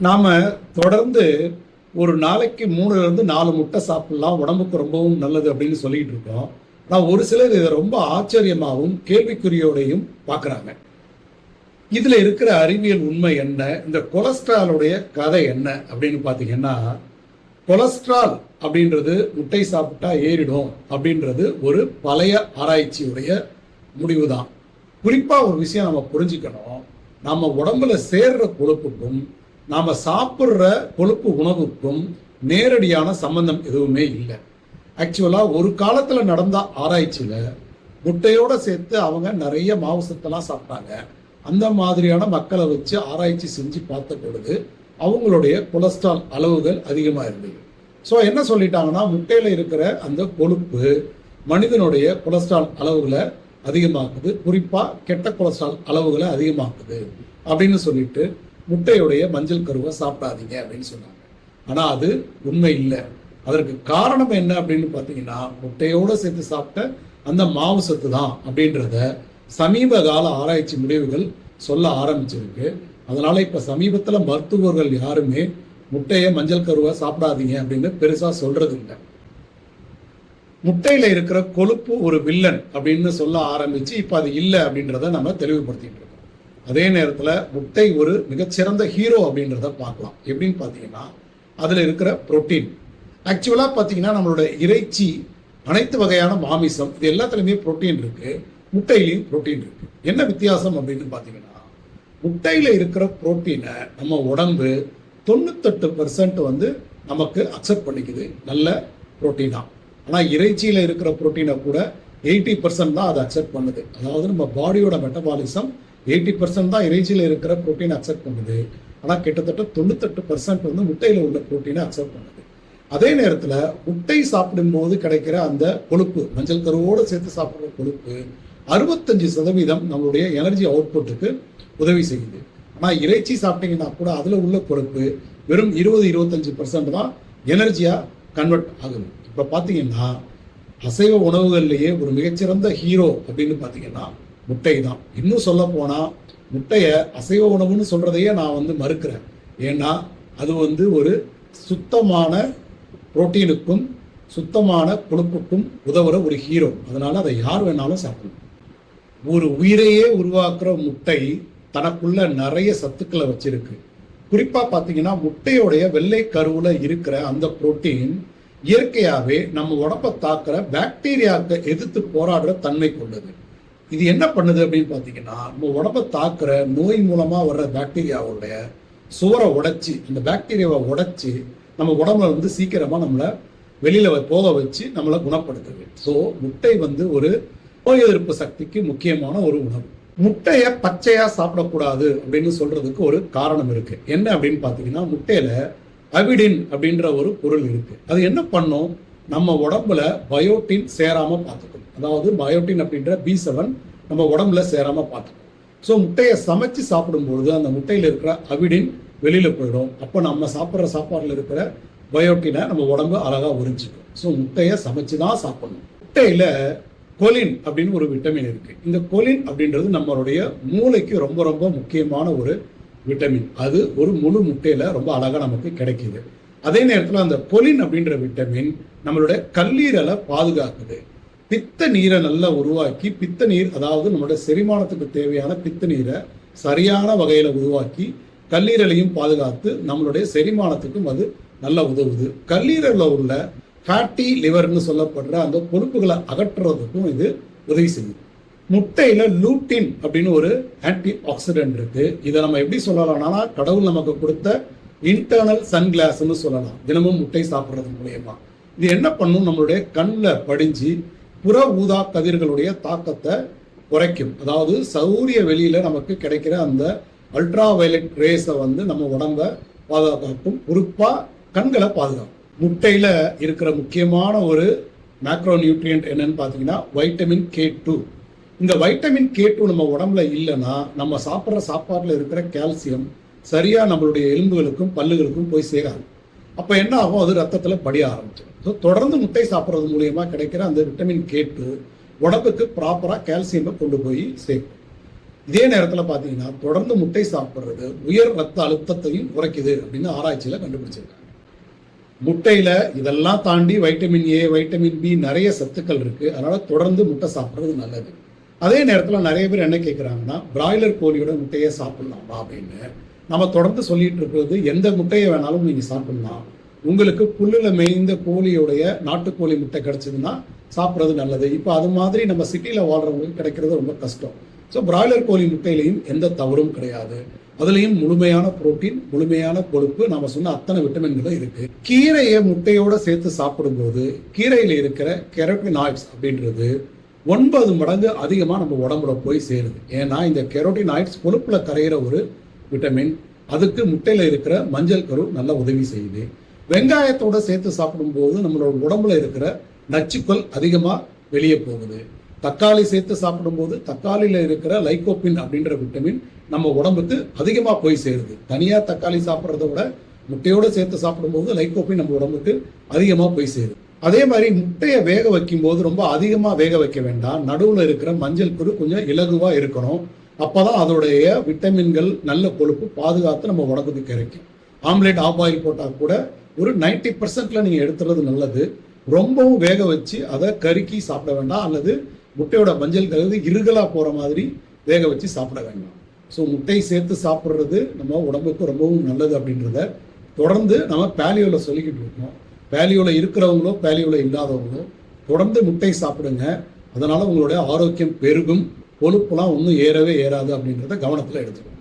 நாம தொடர்ந்து ஒரு நாளைக்கு 3 to 4 முட்டை சாப்பிடலாம், உடம்புக்கு ரொம்பவும் நல்லது அப்படின்னு சொல்லிட்டு இருக்கோம். நான் ஒரு சிலர் இதை ரொம்ப ஆச்சரியமாகவும் கேள்விக்குறியோடையும் பார்க்குறாங்க. இதில் இருக்கிற அறிவியல் உண்மை என்ன, இந்த கொலஸ்ட்ராலுடைய கதை என்ன அப்படின்னு பார்த்தீங்கன்னா, கொலஸ்ட்ரால் அப்படின்றது முட்டை சாப்பிட்டா ஏறிடும் அப்படின்றது ஒரு பழைய ஆராய்ச்சியுடைய முடிவு தான். குறிப்பாக ஒரு விஷயம் நம்ம புரிஞ்சுக்கணும், நம்ம உடம்புல சேர்ற கொழுப்புக்கும் நாம சாப்பிட்ற கொழுப்பு உணவுக்கும் நேரடியான சம்பந்தம் எதுவுமே இல்லை. ஆக்சுவலா ஒரு காலத்துல நடந்த ஆராய்ச்சியில முட்டையோட சேர்த்து அவங்க நிறைய மாவுசத்தெல்லாம் சாப்பிட்டாங்க. அந்த மாதிரியான மக்களை வச்சு ஆராய்ச்சி செஞ்சு பார்த்த பொழுது அவங்களுடைய கொலஸ்ட்ரால் அளவுகள் அதிகமாக இருந்தது. ஸோ என்ன சொல்லிட்டாங்கன்னா, முட்டையில இருக்கிற அந்த கொழுப்பு மனிதனுடைய கொலஸ்ட்ரால் அளவுகளை அதிகமாக்குது, குறிப்பா கெட்ட கொலஸ்ட்ரால் அளவுகளை அதிகமாக்குது அப்படின்னு சொல்லிட்டு முட்டையுடைய மஞ்சள் கருவை சாப்பிடாதீங்க அப்படின்னு சொன்னாங்க. ஆனா அது உண்மை இல்லை. அதற்கு காரணம் என்ன அப்படின்னு பார்த்தீங்கன்னா, முட்டையோட சேர்த்து சாப்பிட்ட அந்த மாவு சத்து தான் அப்படின்றத சமீப கால ஆராய்ச்சி முடிவுகள் சொல்ல ஆரம்பிச்சிருக்கு. அதனால இப்ப சமீபத்துல மருத்துவர்கள் யாருமே முட்டையை மஞ்சள் கருவை சாப்பிடாதீங்க அப்படின்னு பெருசா சொல்றது இல்லை. முட்டையில இருக்கிற கொழுப்பு ஒரு வில்லன் அப்படின்னு சொல்ல ஆரம்பிச்சு இப்ப அது இல்லை அப்படின்றத நம்ம தெளிவுபடுத்திட்டு இருக்கோம். அதே நேரத்துல முட்டை ஒரு மிகச்சிறந்த ஹீரோ அப்படின்றத பார்க்கலாம். எப்படின்னு பார்த்தீங்கன்னா, அதுல இருக்கிற புரோட்டீன். ஆக்சுவலா பார்த்தீங்கன்னா, நம்மளோட இறைச்சி, அனைத்து வகையான மாமிசம், இது எல்லாத்துலயுமே புரோட்டீன் இருக்கு, முட்டையிலையும் புரோட்டீன் இருக்கு. என்ன வித்தியாசம் அப்படின்னு பார்த்தீங்கன்னா, முட்டையில இருக்கிற புரோட்டீனை நம்ம உடம்பு 98% வந்து நமக்கு அக்செப்ட் பண்ணிக்குது, நல்ல புரோட்டீனா. ஆனா இறைச்சியில இருக்கிற புரோட்டீனை கூட 80% தான் அதை அக்செப்ட் பண்ணுது. அதாவது நம்ம பாடியோட மெட்டபாலிசம் 80% தான் இறைச்சியில இருக்கிற புரோட்டீனை அக்செப்ட் பண்ணுது. ஆனா கிட்டத்தட்ட 98% வந்து முட்டையில உள்ள புரோட்டீனை அக்செப்ட் பண்ணுது. அதே நேரத்துல முட்டை சாப்பிடும்போது கிடைக்கிற அந்த கொழுப்பு, மஞ்சள் கருவோடு சேர்த்து சாப்பிடுற கொழுப்பு 65% நம்மளுடைய எனர்ஜி அவுட்புட்டுக்கு உதவி செய்யுது. ஆனா இறைச்சி சாப்பிட்டீங்கன்னா கூட அதுல உள்ள கொழுப்பு வெறும் 20-25% தான் எனர்ஜியா கன்வெர்ட் ஆகுது. இப்ப பாத்தீங்கன்னா, அசைவ உணவுகள்லயே ஒரு மிகச்சிறந்த ஹீரோ அப்படின்னு பாத்தீங்கன்னா முட்டை தான். இன்னும் சொல்ல போனா, முட்டைய அசைவ உணவுன்னு சொல்றதையே நான் வந்து மறுக்கிறேன். ஏன்னா அது வந்து ஒரு சுத்தமான புரோட்டீனுக்கும் சுத்தமான கொழுப்புக்கும் உதவுற ஒரு ஹீரோ. அதனால அதை யார் வேணாலும் சாப்பிடணும். ஒரு உயிரையே உருவாக்குற முட்டை தனக்குள்ள நிறைய சத்துக்களை வச்சிருக்கு. குறிப்பா பாத்தீங்கன்னா, முட்டையோடைய வெள்ளை கருவுல இருக்கிற அந்த புரோட்டீன் இயற்கையாவே நம்ம உடம்பை தாக்குற பாக்டீரியாவுக்கு எதிர்த்து போராடுற தன்மை கொண்டது. இது என்ன பண்ணுது அப்படின்னு பாத்தீங்கன்னா, நம்ம உடம்பை தாக்குற நோய் மூலமா வர்ற பாக்டீரியாவுடைய சுவரை உடைச்சி, அந்த பாக்டீரியாவை உடைச்சி நம்ம உடம்புல வந்து சீக்கிரமா நம்மளை வெளியில போக வச்சு நம்மளை குணப்படுத்துது. ஸோ முட்டை வந்து ஒரு நோய் எதிர்ப்பு சக்திக்கு முக்கியமான ஒரு உணவு. முட்டையை பச்சையா சாப்பிடக்கூடாது அப்படின்னு சொல்றதுக்கு ஒரு காரணம் இருக்கு. என்ன அப்படின்னு பாத்தீங்கன்னா, முட்டையில அவிடின் அப்படின்ற ஒரு பொருள் இருக்கு. அது என்ன பண்ணும், நம்ம உடம்புல பயோட்டின் சேராம பார்த்துக்கணும். அதாவது பயோட்டின் அப்படின்ற B7 நம்ம உடம்புல சேராம பார்த்துக்கணும். ஸோ முட்டையை சமைச்சு சாப்பிடும்பொழுது அந்த முட்டையில இருக்கிற அவிடின் வெளியில போயிடும். அப்போ நம்ம சாப்பிட்ற சாப்பாடுல இருக்கிற பயோட்டினை நம்ம உடம்பு அழகா உறிஞ்சிக்கும். ஸோ முட்டையை சமைச்சு தான் சாப்பிடணும். முட்டையில கொலின் அப்படின்னு ஒரு விட்டமின் இருக்கு. இந்த கொலின் அப்படின்றது நம்மளுடைய மூளைக்கு ரொம்ப ரொம்ப முக்கியமான ஒரு விட்டமின். அது ஒரு முழு முட்டையில ரொம்ப அழகா நமக்கு கிடைக்குது. அதே நேரத்தில் அந்த கொலின் அப்படின்ற விட்டமின் நம்மளுடைய கல்லீரலை பாதுகாக்குது. பித்த நீரை நல்லா உருவாக்கி, பித்த நீர் அதாவது நம்மளுடைய செரிமானத்துக்கு தேவையான பித்த நீரை சரியான வகையில உருவாக்கி கல்லீரலையும் பாதுகாத்து நம்மளுடைய செரிமானத்துக்கும் அது நல்லா உதவுது. கல்லீரலில் உள்ள ஃபேட்டி லிவர்னு சொல்லப்படுற அந்த கொழுப்புகளை அகற்றுறதுக்கும் இது உதவி செய்யுது. முட்டையில லூட்டின் அப்படின்னு ஒரு ஆன்டி ஆக்சிடென்ட் இருக்கு. இதை நம்ம எப்படி சொல்லலாம்னா, கடவுள் நமக்கு கொடுத்த இன்டர்னல் சன்கிளாஸ்ன்னு சொல்லலாம். தினமும் முட்டை சாப்பிட்றது மூலியமா இது என்ன பண்ணும், நம்மளுடைய கண்ணில் படிஞ்சு புற ஊதா கதிர்களுடைய தாக்கத்தை குறைக்கும். அதாவது சூரிய வெளியில நமக்கு கிடைக்கிற அந்த அல்ட்ரா வயலட் ரேஸை வந்து நம்ம உடம்ப பாதுகாக்கும், குறிப்பா கண்களை பாதுகாக்கும். முட்டையில இருக்கிற முக்கியமான ஒரு மேக்ரோ நியூட்ரியன்ட் என்னன்னு பார்த்தீங்கன்னா வைட்டமின் K2. இந்த வைட்டமின் K2 நம்ம உடம்புல இல்லைன்னா நம்ம சாப்பிட்ற சாப்பாட்டில் இருக்கிற கால்சியம் சரியா நம்மளுடைய எலும்புகளுக்கும் பல்லுகளுக்கும் போய் சேராது. அப்போ என்ன ஆகும், அது ரத்தத்தில் படிய ஆரம்பிச்சிடும். ஸோ தொடர்ந்து முட்டை சாப்பிட்றது மூலியமா கிடைக்கிற அந்த விட்டமின் K2 உடம்புக்கு ப்ராப்பராக கால்சியமை கொண்டு போய் சேர்க்கும். இதே நேரத்தில் பார்த்தீங்கன்னா தொடர்ந்து முட்டை சாப்பிட்றது உயர் ரத்த அழுத்தத்தையும் குறைக்குது அப்படின்னு ஆராய்ச்சியில் கண்டுபிடிச்சிருக்காங்க. முட்டையில இதெல்லாம் தாண்டி வைட்டமின் ஏ, வைட்டமின் பி நிறைய சத்துக்கள் இருக்கு. அதனால தொடர்ந்து முட்டை சாப்பிட்றது நல்லது. அதே நேரத்தில் நிறைய பேர் என்ன கேட்குறாங்கன்னா, பிராய்லர் கோழியோட முட்டையை சாப்பிடலாமா அப்படின்னு. நம்ம தொடர்ந்து சொல்லிட்டு இருக்கிறது, எந்த முட்டையை வேணாலும் நீங்க சாப்பிடலாம். உங்களுக்கு புல்லுல மேய்ந்த கோழியுடைய நாட்டுக்கோழி முட்டை கிடைச்சதுன்னா சாப்பிட்றது நல்லது. இப்போ அது மாதிரி நம்ம சிட்டியில வாழ்றவங்களுக்கு கிடைக்கிறது ரொம்ப கஷ்டம். ஸோ பிராய்லர் கோழி முட்டையிலையும் எந்த தவறும் கிடையாது. அதுலேயும் முழுமையான புரோட்டீன், முழுமையான கொழுப்பு, நாம சொன்ன அத்தனை விட்டமின்களும் இருக்கு. கீரையை முட்டையோட சேர்த்து சாப்பிடும்போது கீரையில இருக்கிற கெரோட்டினாய்ட்ஸ் அப்படின்றது 9 மடங்கு அதிகமாக நம்ம உடம்புல போய் சேருது. ஏன்னா இந்த கெரோட்டினாய்ட்ஸ் கொழுப்புல கரையிற ஒரு விட்டமின். அதுக்கு முட்டையில இருக்கிற மஞ்சள் கரு நல்லா உதவி செய்யுது. வெங்காயத்தோட சேர்த்து சாப்பிடும்போது நம்மளோட உடம்புல இருக்கிற நச்சுக்கள் அதிகமாக வெளியே போகுது. தக்காளி சேர்த்து சாப்பிடும்போது தக்காளியில இருக்கிற லைகோபின் அப்படின்ற விட்டமின் நம்ம உடம்புக்கு அதிகமாக போய் சேருது. தனியாக தக்காளி சாப்பிட்றத விட முட்டையோடு சேர்த்து சாப்பிடும்போது லைகோபின் நம்ம உடம்புக்கு அதிகமாக போய் சேருது. அதே மாதிரி முட்டையை வேக வைக்கும் போது ரொம்ப அதிகமாக வேக வைக்க வேண்டாம். நடுவில் இருக்கிற மஞ்சள் கரு கொஞ்சம் இலகுவாக இருக்கணும். அப்போதான் அதோடைய விட்டமின்கள், நல்ல கொழுப்பு பாதுகாத்து நம்ம உடம்புக்கு கிடைக்கும். ஆம்லேட் ஆஃப் ஆயில் போட்டால் கூட ஒரு 90% நீங்கள் எடுத்துறது நல்லது. ரொம்பவும் வேக வச்சு அதை கருக்கி சாப்பிட வேண்டாம், அல்லது முட்டையோட மஞ்சள் கலந்து இருகலாக போகிற மாதிரி வேக வச்சு சாப்பிட வேண்டாம். ஸோ முட்டை சேர்த்து சாப்பிட்றது நம்ம உடம்புக்கு ரொம்பவும் நல்லது அப்படின்றத தொடர்ந்து நம்ம பேலியோவில் சொல்லிக்கிட்டு இருக்கோம். பேலியோவில் இருக்கிறவங்களோ பேலியோவில் இல்லாதவங்களோ தொடர்ந்து முட்டை சாப்பிடுங்க. அதனால உங்களுடைய ஆரோக்கியம் பெருகும். கொழுப்புலாம் ஒன்றும் ஏறவே ஏறாது அப்படின்றத கவனத்தில் எடுத்துக்கணும்.